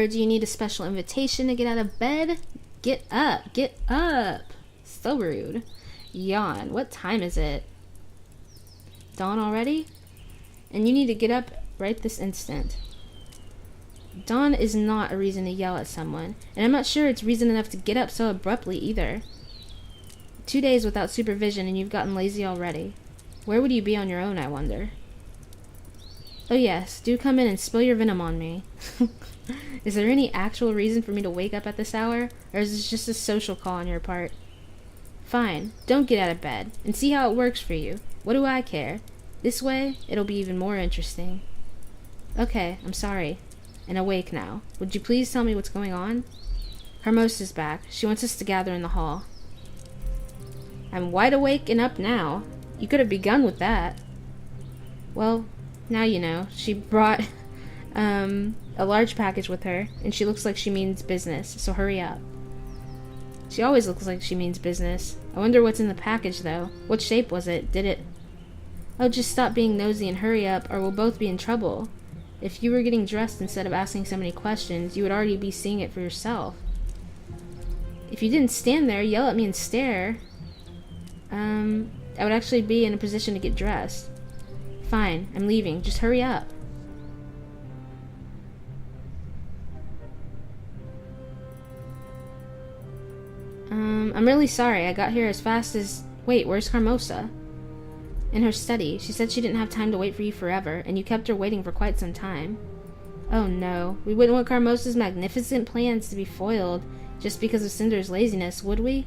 do you need a special invitation to get out of bed? Get up. Get up. So rude. Yawn. What time is it? Dawn already? And you need to get up right this instant. Dawn is not a reason to yell at someone, and I'm not sure it's reason enough to get up so abruptly either. 2 days without supervision and you've gotten lazy already. Where would you be on your own, I wonder? Oh yes, do come in and spill your venom on me. Is there any actual reason for me to wake up at this hour, or is this just a social call on your part? Fine, don't get out of bed, and see how it works for you. What do I care? This way, it'll be even more interesting. Okay, I'm sorry. And awake now. Would you please tell me what's going on? Carmosa's back. She wants us to gather in the hall. I'm wide awake and up now. You could have begun with that. Well, now you know. She brought a large package with her, and she looks like she means business, so hurry up. She always looks like she means business. I wonder what's in the package, though. What shape was it? Did it... Oh, just stop being nosy and hurry up, or we'll both be in trouble. If you were getting dressed instead of asking so many questions, you would already be seeing it for yourself. If you didn't stand there, yell at me and stare, I would actually be in a position to get dressed. Fine, I'm leaving. Just hurry up. I'm really sorry. I got here as fast as... Wait, where's Carmosa? In her study. She said she didn't have time to wait for you forever, and you kept her waiting for quite some time. Oh no, we wouldn't want Carmosa's magnificent plans to be foiled just because of Cinders' laziness, would we?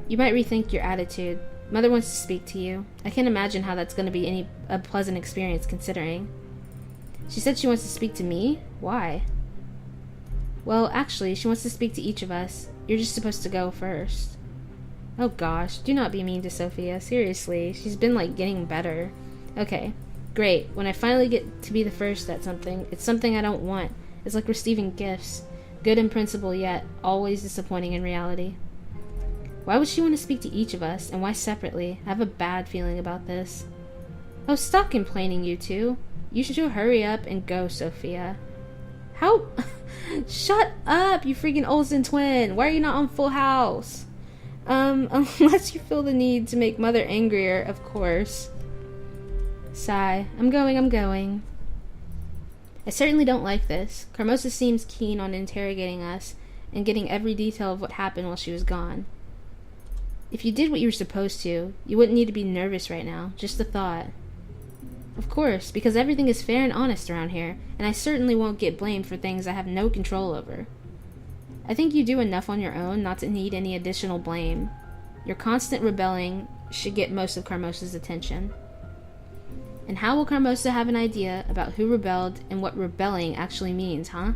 You might rethink your attitude. Mother wants to speak to you. I can't imagine how that's going to be a pleasant experience, considering. She said she wants to speak to me? Why? Well, actually, she wants to speak to each of us. You're just supposed to go first. Oh gosh, do not be mean to Sophia. Seriously, she's been, getting better. Okay, great. When I finally get to be the first at something, it's something I don't want. It's like receiving gifts. Good in principle, yet always disappointing in reality. Why would she want to speak to each of us, and why separately? I have a bad feeling about this. Oh, stop complaining, you two. You should hurry up and go, Sophia. How? Shut up, you freaking Olsen twin. Why are you not on Full House? Unless you feel the need to make Mother angrier, of course. Sigh. I'm going. I certainly don't like this. Carmosa seems keen on interrogating us and getting every detail of what happened while she was gone. If you did what you were supposed to, you wouldn't need to be nervous right now. Just a thought. Of course, because everything is fair and honest around here, and I certainly won't get blamed for things I have no control over. I think you do enough on your own not to need any additional blame. Your constant rebelling should get most of Carmosa's attention. And how will Carmosa have an idea about who rebelled and what rebelling actually means, huh?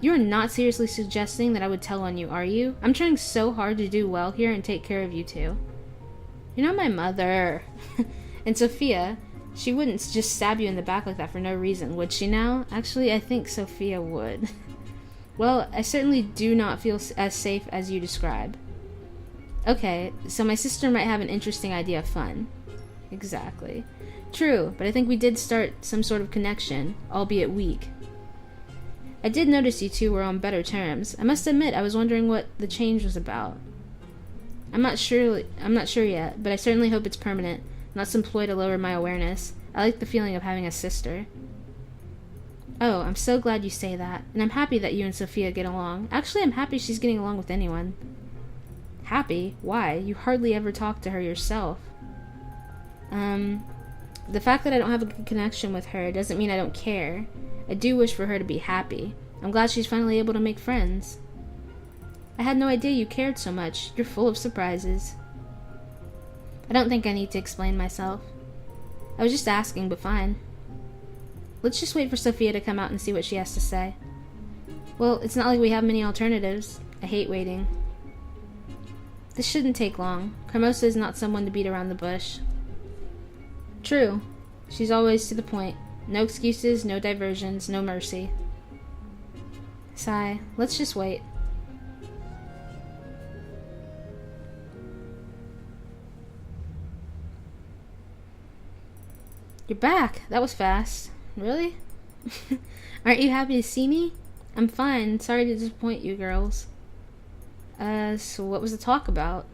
You are not seriously suggesting that I would tell on you, are you? I'm trying so hard to do well here and take care of you two. You're not my mother. And Sophia, she wouldn't just stab you in the back like that for no reason, would she now? Actually, I think Sophia would. Well, I certainly do not feel as safe as you describe. Okay, so my sister might have an interesting idea of fun. Exactly. True, but I think we did start some sort of connection, albeit weak. I did notice you two were on better terms. I must admit, I was wondering what the change was about. I'm not sure yet, but I certainly hope it's permanent, not some ploy to lower my awareness. I like the feeling of having a sister. Oh, I'm so glad you say that, and I'm happy that you and Sophia get along. Actually, I'm happy she's getting along with anyone. Happy? Why? You hardly ever talk to her yourself. The fact that I don't have a good connection with her doesn't mean I don't care. I do wish for her to be happy. I'm glad she's finally able to make friends. I had no idea you cared so much. You're full of surprises. I don't think I need to explain myself. I was just asking, but fine. Let's just wait for Sophia to come out and see what she has to say. Well, it's not like we have many alternatives. I hate waiting. This shouldn't take long. Carmosa is not someone to beat around the bush. True. She's always to the point. No excuses, no diversions, no mercy. Sigh. Let's just wait. You're back. That was fast. Really? Aren't you happy to see me? I'm fine. Sorry to disappoint you girls. So what was the talk about?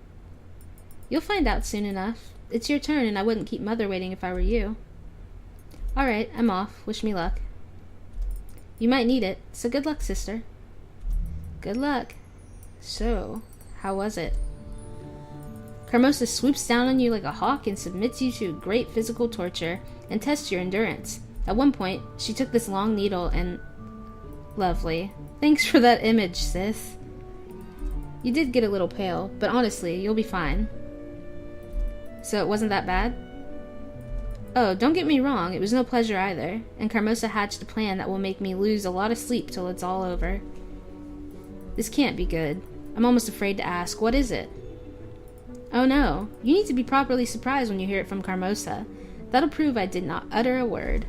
You'll find out soon enough. It's your turn, and I wouldn't keep Mother waiting if I were you. Alright, I'm off. Wish me luck. You might need it, so good luck, sister. Good luck. So, how was it? Carmosa swoops down on you like a hawk and submits you to great physical torture and tests your endurance. At one point, she took this long needle and... Lovely. Thanks for that image, sis. You did get a little pale, but honestly, you'll be fine. So it wasn't that bad? Oh, don't get me wrong, it was no pleasure either, and Carmosa hatched a plan that will make me lose a lot of sleep till it's all over. This can't be good. I'm almost afraid to ask, what is it? Oh no, you need to be properly surprised when you hear it from Carmosa. That'll prove I did not utter a word.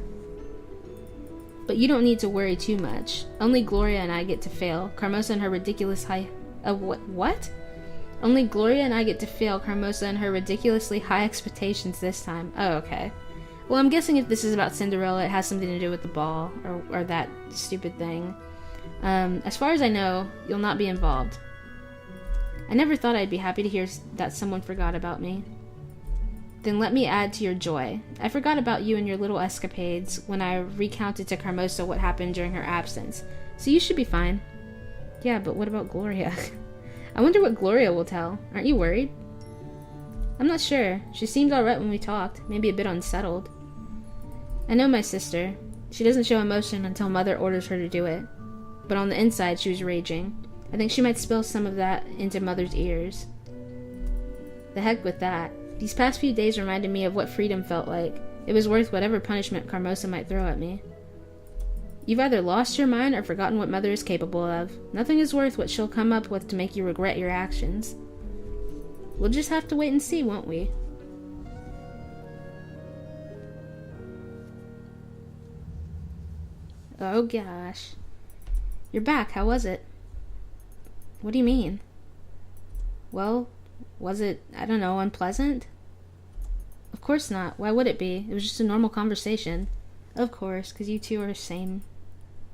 But you don't need to worry too much. Only Gloria and I get to fail. Carmosa and her ridiculous high... what? Only Gloria and I get to fail Carmosa and her ridiculously high expectations this time. Oh, okay. Well, I'm guessing if this is about Cinderella, it has something to do with the ball, or that stupid thing. As far as I know, you'll not be involved. I never thought I'd be happy to hear that someone forgot about me. Then let me add to your joy. I forgot about you and your little escapades when I recounted to Carmosa what happened during her absence, so you should be fine. Yeah, but what about Gloria? I wonder what Gloria will tell. Aren't you worried? I'm not sure. She seemed alright when we talked, maybe a bit unsettled. I know my sister. She doesn't show emotion until Mother orders her to do it. But on the inside, she was raging. I think she might spill some of that into Mother's ears. The heck with that. These past few days reminded me of what freedom felt like. It was worth whatever punishment Carmosa might throw at me. You've either lost your mind or forgotten what Mother is capable of. Nothing is worth what she'll come up with to make you regret your actions. We'll just have to wait and see, won't we? Oh gosh. You're back, how was it? What do you mean? Well, was it, I don't know, unpleasant? Of course not. Why would it be? It was just a normal conversation. Of course, because you two are the same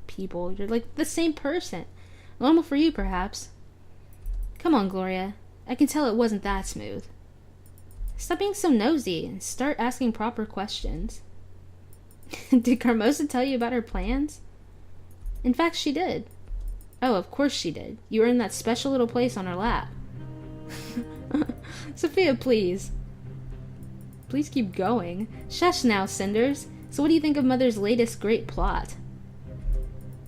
people. You're like the same person. Normal for you, perhaps. Come on, Gloria. I can tell it wasn't that smooth. Stop being so nosy and start asking proper questions. Did Carmosa tell you about her plans? In fact, she did. Oh, of course she did. You earned that special little place on her lap. Sophia, please. Please keep going. Shush now, Cinders. So what do you think of Mother's latest great plot?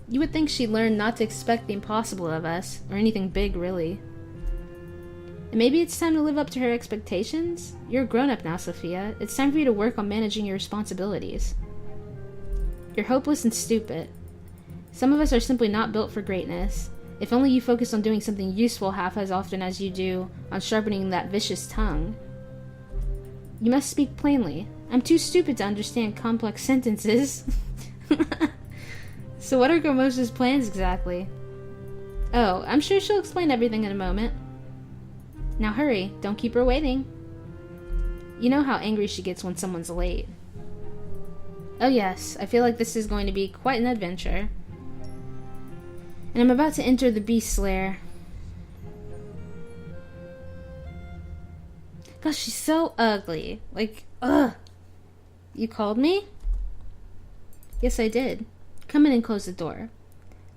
You would think she'd learn not to expect the impossible of us, or anything big, really. And maybe it's time to live up to her expectations? You're a grown-up now, Sophia. It's time for you to work on managing your responsibilities. You're hopeless and stupid. Some of us are simply not built for greatness. If only you focused on doing something useful half as often as you do on sharpening that vicious tongue. You must speak plainly. I'm too stupid to understand complex sentences. So what are Carmosa's plans exactly? Oh, I'm sure she'll explain everything in a moment. Now hurry, don't keep her waiting. You know how angry she gets when someone's late. Oh yes, I feel like this is going to be quite an adventure. And I'm about to enter the Beast's lair. Gosh, she's so ugly. Like, ugh. You called me? Yes, I did. Come in and close the door.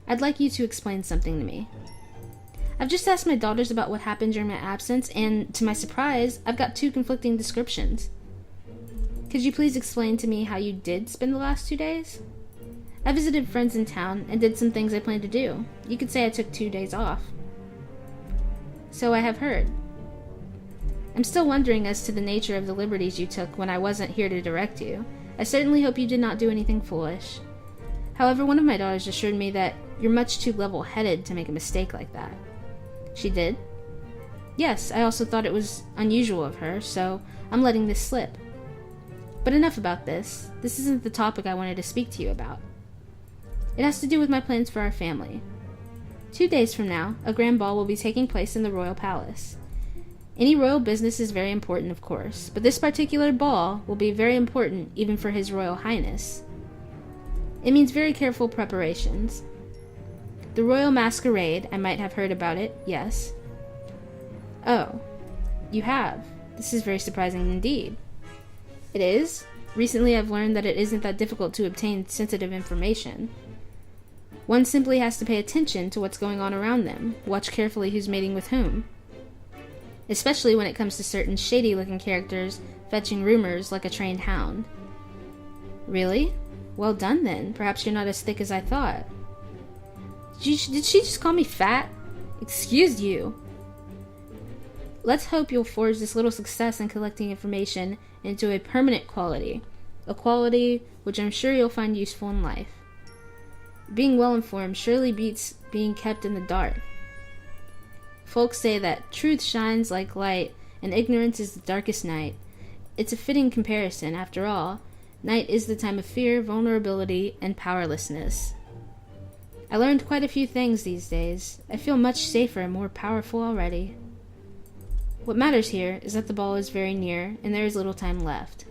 I'd like you to explain something to me. I've just asked my daughters about what happened during my absence, and to my surprise, I've got two conflicting descriptions. Could you please explain to me how you did spend the last 2 days? I visited friends in town and did some things I planned to do. You could say I took 2 days off. So I have heard. I'm still wondering as to the nature of the liberties you took when I wasn't here to direct you. I certainly hope you did not do anything foolish. However, one of my daughters assured me that you're much too level-headed to make a mistake like that. She did? Yes, I also thought it was unusual of her, so I'm letting this slip. But enough about this. This isn't the topic I wanted to speak to you about. It has to do with my plans for our family. 2 days from now, a grand ball will be taking place in the royal palace. Any royal business is very important, of course, but this particular ball will be very important even for His Royal Highness. It means very careful preparations. The royal masquerade, I might have heard about it, yes. Oh, you have. This is very surprising indeed. It is? Recently I've learned that it isn't that difficult to obtain sensitive information. One simply has to pay attention to what's going on around them, watch carefully who's mating with whom. Especially when it comes to certain shady-looking characters fetching rumors like a trained hound. Really? Well done then. Perhaps you're not as thick as I thought. Did she just call me fat? Excuse you. Let's hope you'll forge this little success in collecting information into a permanent quality, a quality which I'm sure you'll find useful in life. Being well-informed surely beats being kept in the dark. Folks say that truth shines like light, and ignorance is the darkest night. It's a fitting comparison, after all. Night is the time of fear, vulnerability, and powerlessness. I learned quite a few things these days. I feel much safer and more powerful already. What matters here is that the ball is very near, and there is little time left.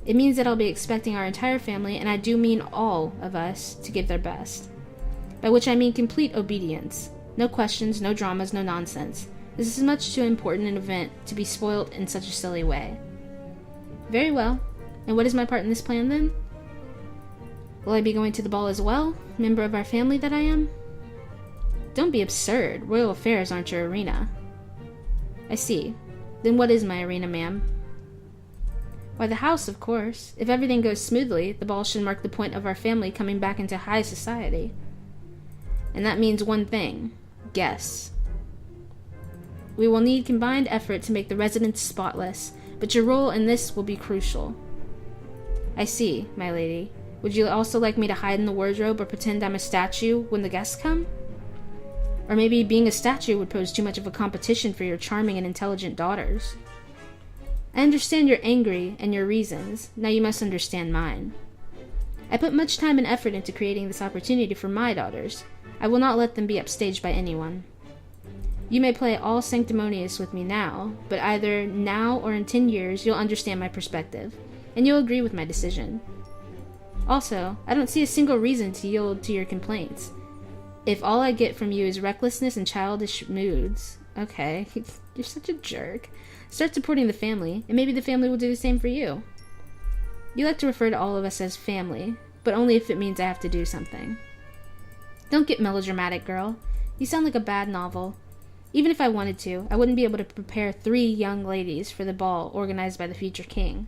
It means that I'll be expecting our entire family, and I do mean all of us, to give their best. By which I mean complete obedience. No questions, no dramas, no nonsense. This is much too important an event to be spoilt in such a silly way. Very well. And what is my part in this plan, then? Will I be going to the ball as well, member of our family that I am? Don't be absurd. Royal affairs aren't your arena. I see. Then what is my arena, ma'am? Why, the house, of course. If everything goes smoothly, the ball should mark the point of our family coming back into high society. And that means one thing. Guests. We will need combined effort to make the residence spotless, but your role in this will be crucial. I see, my lady. Would you also like me to hide in the wardrobe or pretend I'm a statue when the guests come? Or maybe being a statue would pose too much of a competition for your charming and intelligent daughters. I understand you're angry and your reasons. Now you must understand mine. I put much time and effort into creating this opportunity for my daughters. I will not let them be upstaged by anyone. You may play all sanctimonious with me now, but either now or in 10 years you'll understand my perspective, and you'll agree with my decision. Also, I don't see a single reason to yield to your complaints. If all I get from you is recklessness and childish moods, okay, you're such a jerk. Start supporting the family, and maybe the family will do the same for you. You like to refer to all of us as family, but only if it means I have to do something. Don't get melodramatic, girl. You sound like a bad novel. Even if I wanted to, I wouldn't be able to prepare 3 young ladies for the ball organized by the future king.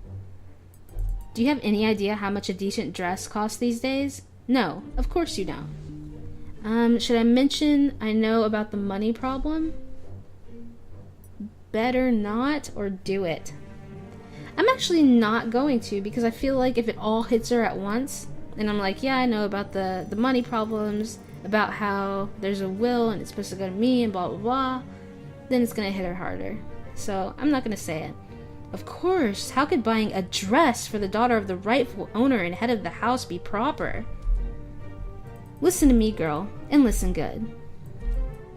Do you have any idea how much a decent dress costs these days? No, of course you don't. Should I mention I know about the money problem? Better not, or do it. I'm actually not going to, because I feel like if it all hits her at once, and I'm like, yeah, I know about the money problems, about how there's a will and it's supposed to go to me and blah blah blah, then it's gonna hit her harder. So I'm not gonna say it. Of course, how could buying a dress for the daughter of the rightful owner and head of the house be proper? Listen to me, girl, and listen good.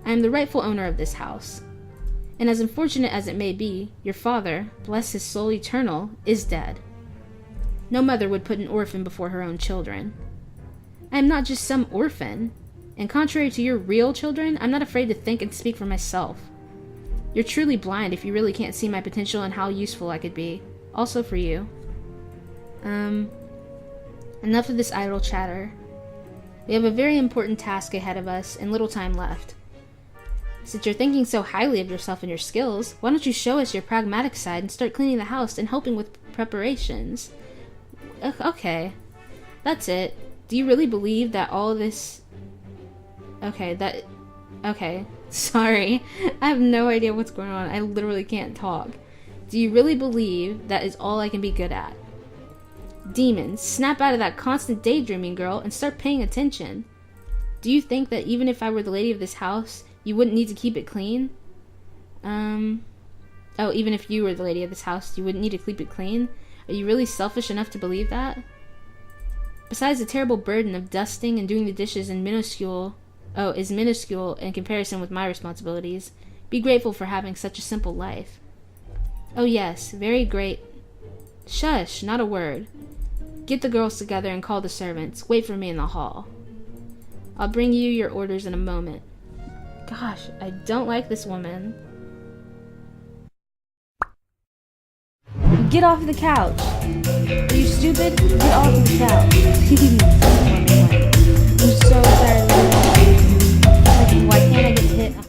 I am the rightful owner of this house. And as unfortunate as it may be, your father, bless his soul eternal, is dead. No mother would put an orphan before her own children. I am not just some orphan, and contrary to your real children, I'm not afraid to think and speak for myself. You're truly blind if you really can't see my potential and how useful I could be. Also for you. Enough of this idle chatter. We have a very important task ahead of us and little time left. Since you're thinking so highly of yourself and your skills, why don't you show us your pragmatic side and start cleaning the house and helping with preparations? Okay. That's it. Do you really believe that all of this... Okay. Sorry. I have no idea what's going on. I literally can't talk. Do you really believe that is all I can be good at? Demons, snap out of that constant daydreaming, girl, and start paying attention. Do you think that even if I were the lady of this house, you wouldn't need to keep it clean? Even if you were the lady of this house, you wouldn't need to keep it clean? Are you really selfish enough to believe that? Besides the terrible burden of dusting and doing the dishes is minuscule in comparison with my responsibilities, be grateful for having such a simple life. Oh yes, very great. Shush, not a word. Get the girls together and call the servants. Wait for me in the hall. I'll bring you your orders in a moment. Gosh, I don't like this woman. Get off the couch. Are you stupid? Get off the couch. I'm so sorry.